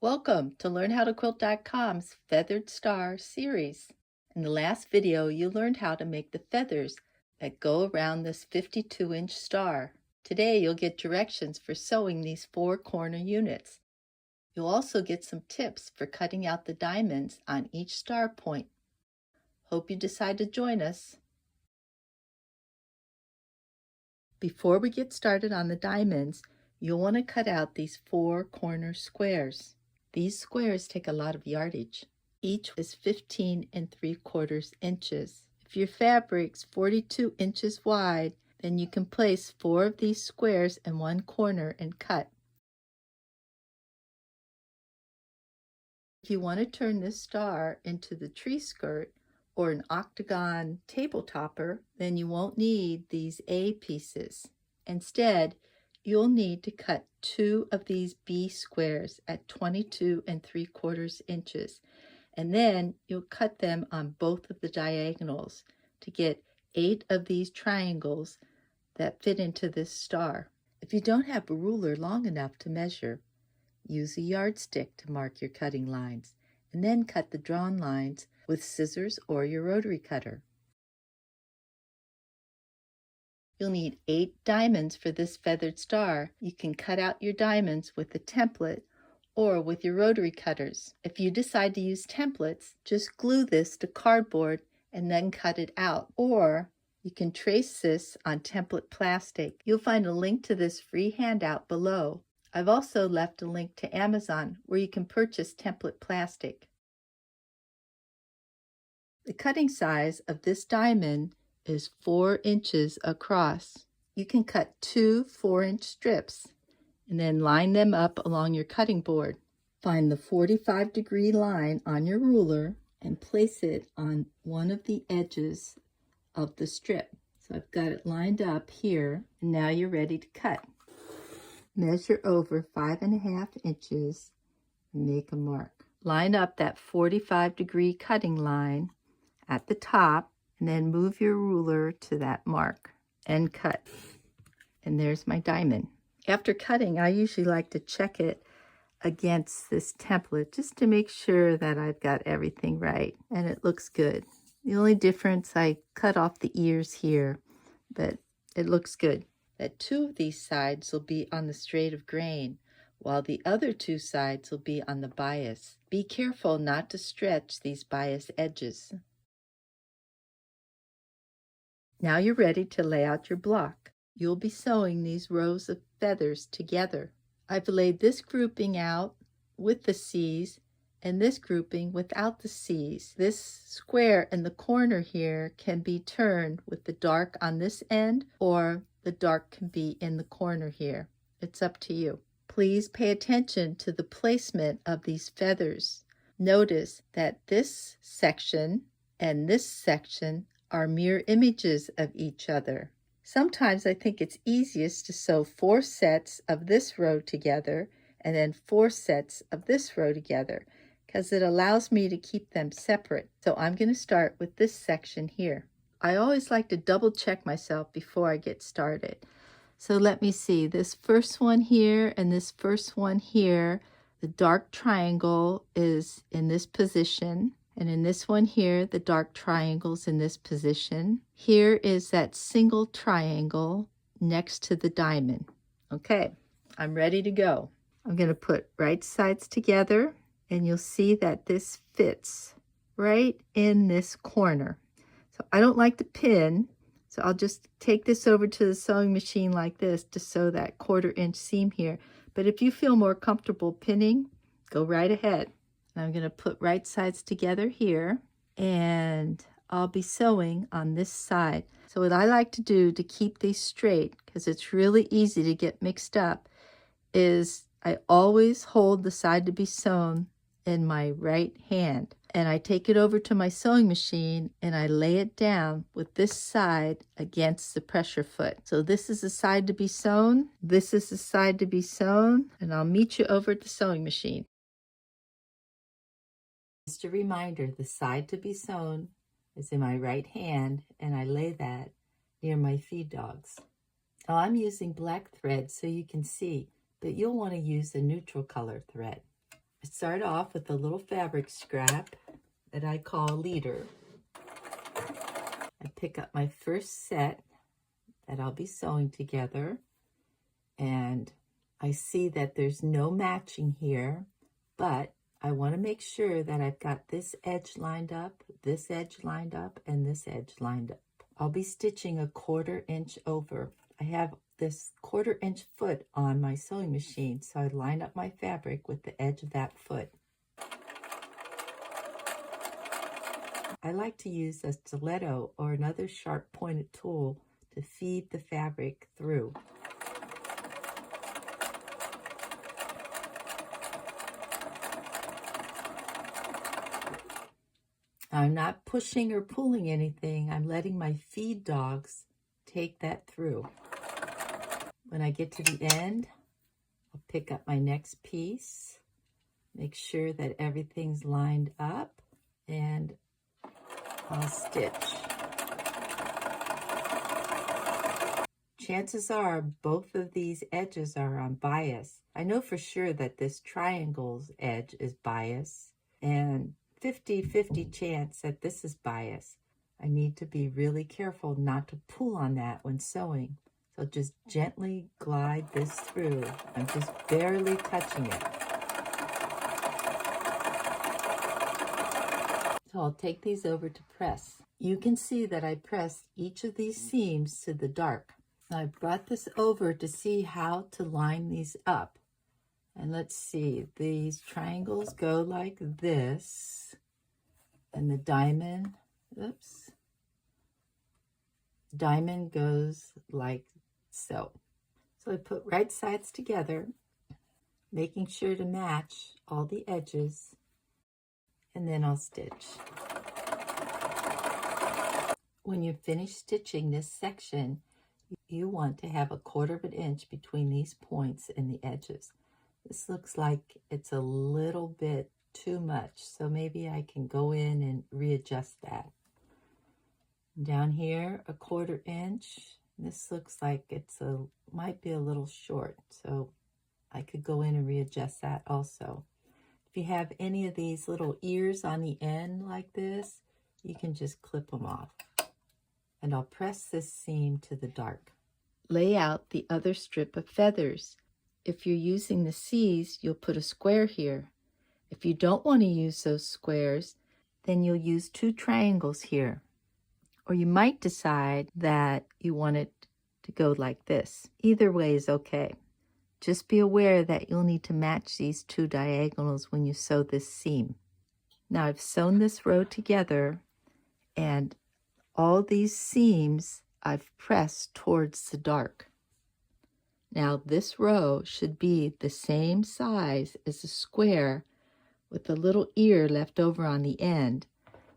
Welcome to LearnHowToQuilt.com's Feathered Star series. In the last video, you learned how to make the feathers that go around this 52-inch star. Today, you'll get directions for sewing these 4 corner units. You'll also get some tips for cutting out the diamonds on each star point. Hope you decide to join us. Before we get started on the diamonds, you'll want to cut out these 4 corner squares. These squares take a lot of yardage. Each is 15 3/4 inches. If your fabric's 42 inches wide, then you can place 4 of these squares in one corner and cut. If you want to turn this star into the tree skirt or an octagon table topper, then you won't need these A pieces. Instead, you'll need to cut 2 of these B squares at 22 3/4 inches, and then you'll cut them on both of the diagonals to get 8 of these triangles that fit into this star. If you don't have a ruler long enough to measure, use a yardstick to mark your cutting lines, and then cut the drawn lines with scissors or your rotary cutter. You'll need 8 diamonds for this feathered star. You can cut out your diamonds with a template or with your rotary cutters. If you decide to use templates, just glue this to cardboard and then cut it out. Or you can trace this on template plastic. You'll find a link to this free handout below. I've also left a link to Amazon where you can purchase template plastic. The cutting size of this diamond is 4 inches across. You can cut 2 4-inch strips and then line them up along your cutting board. Find the 45-degree line on your ruler and place it on one of the edges of the strip. So I've got it lined up here, and now you're ready to cut. Measure over 5.5 inches and make a mark. Line up that 45-degree cutting line at the top, and then move your ruler to that mark and cut. And there's my diamond. After cutting, I usually like to check it against this template just to make sure that I've got everything right and it looks good. The only difference, I cut off the ears here, but it looks good. That 2 of these sides will be on the straight of grain, while the other 2 sides will be on the bias. Be careful not to stretch these bias edges. Now you're ready to lay out your block. You'll be sewing these rows of feathers together. I've laid this grouping out with the C's and this grouping without the C's. This square in the corner here can be turned with the dark on this end, or the dark can be in the corner here. It's up to you. Please pay attention to the placement of these feathers. Notice that this section and this section are mirror images of each other. Sometimes I think it's easiest to sew 4 sets of this row together and then 4 sets of this row together, because it allows me to keep them separate. So I'm going to start with this section here. I always like to double check myself before I get started. So let me see, this first one here and this first one here, the dark triangle is in this position. And in this one here, the dark triangle's in this position. Here is that single triangle next to the diamond. Okay, I'm ready to go. I'm going to put right sides together, and you'll see that this fits right in this corner. So I don't like to pin, so I'll just take this over to the sewing machine like this to sew that 1/4 inch seam here. But if you feel more comfortable pinning, go right ahead. I'm going to put right sides together here, and I'll be sewing on this side. So what I like to do to keep these straight, because it's really easy to get mixed up, is I always hold the side to be sewn in my right hand, and I take it over to my sewing machine and I lay it down with this side against the pressure foot. So this is the side to be sewn, this is the side to be sewn, and I'll meet you over at the sewing machine. Just a reminder, the side to be sewn is in my right hand, and I lay that near my feed dogs. Now I'm using black thread so you can see, but you'll want to use a neutral color thread. I start off with a little fabric scrap that I call a leader. I pick up my first set that I'll be sewing together, and I see that there's no matching here, but I want to make sure that I've got this edge lined up, this edge lined up, and this edge lined up. I'll be stitching a 1/4 inch over. I have this 1/4 inch foot on my sewing machine, so I line up my fabric with the edge of that foot. I like to use a stiletto or another sharp pointed tool to feed the fabric through. I'm not pushing or pulling anything. I'm letting my feed dogs take that through. When I get to the end, I'll pick up my next piece, make sure that everything's lined up, and I'll stitch. Chances are both of these edges are on bias. I know for sure that this triangle's edge is bias, and 50-50 chance that this is bias. I need to be really careful not to pull on that when sewing. So just gently glide this through. I'm just barely touching it. So I'll take these over to press. You can see that I pressed each of these seams to the dark. I brought this over to see how to line these up. And let's see, these triangles go like this, and the diamond, diamond goes like so. So I put right sides together, making sure to match all the edges, and then I'll stitch. When you're finished stitching this section, you want to have a 1/4 inch between these points and the edges. This looks like it's a little bit too much, so maybe I can go in and readjust that. Down here, a 1/4 inch. This looks like might be a little short, so I could go in and readjust that also. If you have any of these little ears on the end like this, you can just clip them off. And I'll press this seam to the dark. Lay out the other strip of feathers. If you're using the C's, you'll put a square here. If you don't want to use those squares, then you'll use 2 triangles here. Or you might decide that you want it to go like this. Either way is okay. Just be aware that you'll need to match these 2 diagonals when you sew this seam. Now I've sewn this row together, and all these seams I've pressed towards the dark. Now this row should be the same size as the square with a little ear left over on the end.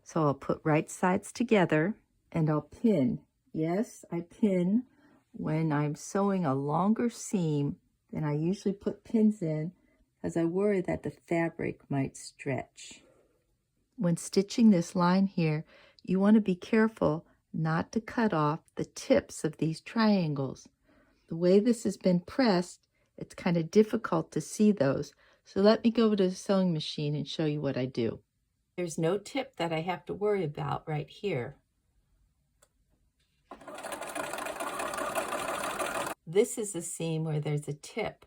So I'll put right sides together and I'll pin. Yes, I pin when I'm sewing a longer seam than I usually put pins in, because I worry that the fabric might stretch. When stitching this line here, you want to be careful not to cut off the tips of these triangles. The way this has been pressed, it's kind of difficult to see those. So let me go to the sewing machine and show you what I do. There's no tip that I have to worry about right here. This is a seam where there's a tip.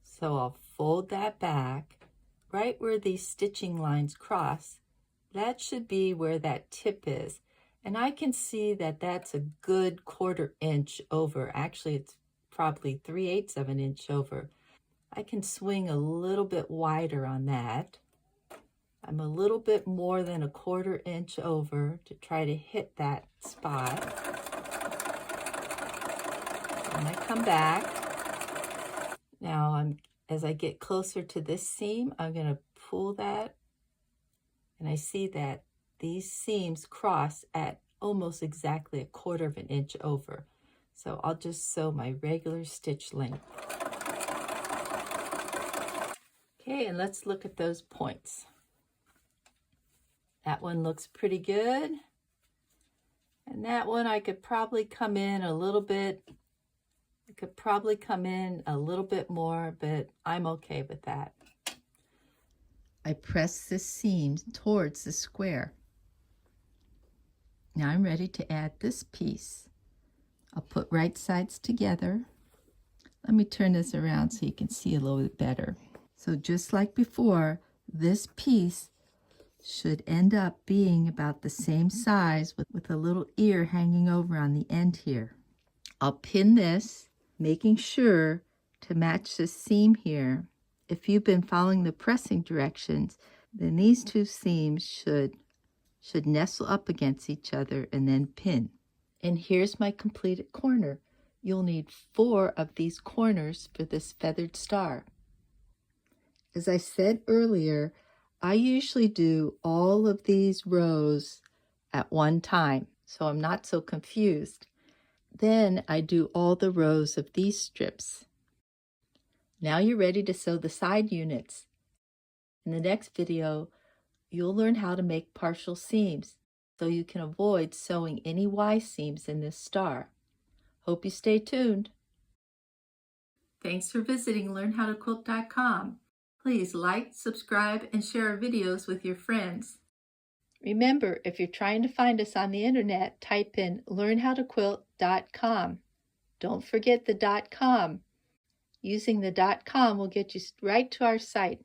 So I'll fold that back right where these stitching lines cross. That should be where that tip is. And I can see that that's a good 1/4 inch over. Actually, it's probably 3/8 of an inch over. I can swing a little bit wider on that. I'm a little bit more than a 1/4 inch over to try to hit that spot. And I come back. Now, as I get closer to this seam, I'm going to pull that. And I see that these seams cross at almost exactly a 1/4 inch over. So I'll just sew my regular stitch length. Okay, and let's look at those points. That one looks pretty good. And that one I could probably come in a little bit. I could probably come in a little bit more, but I'm okay with that. I press this seam towards the square. Now I'm ready to add this piece. I'll put right sides together. Let me turn this around so you can see a little bit better. So just like before, this piece should end up being about the same size with a little ear hanging over on the end here. I'll pin this, making sure to match the seam here. If you've been following the pressing directions, then these two seams should nestle up against each other and then pin. And here's my completed corner. You'll need 4 of these corners for this feathered star. As I said earlier, I usually do all of these rows at one time, so I'm not so confused. Then I do all the rows of these strips. Now you're ready to sew the side units. In the next video, you'll learn how to make partial seams so you can avoid sewing any Y seams in this star. Hope you stay tuned. Thanks for visiting LearnHowToQuilt.com. Please like, subscribe, and share our videos with your friends. Remember, if you're trying to find us on the internet, type in LearnHowToQuilt.com. Don't forget the .com. Using the .com will get you right to our site.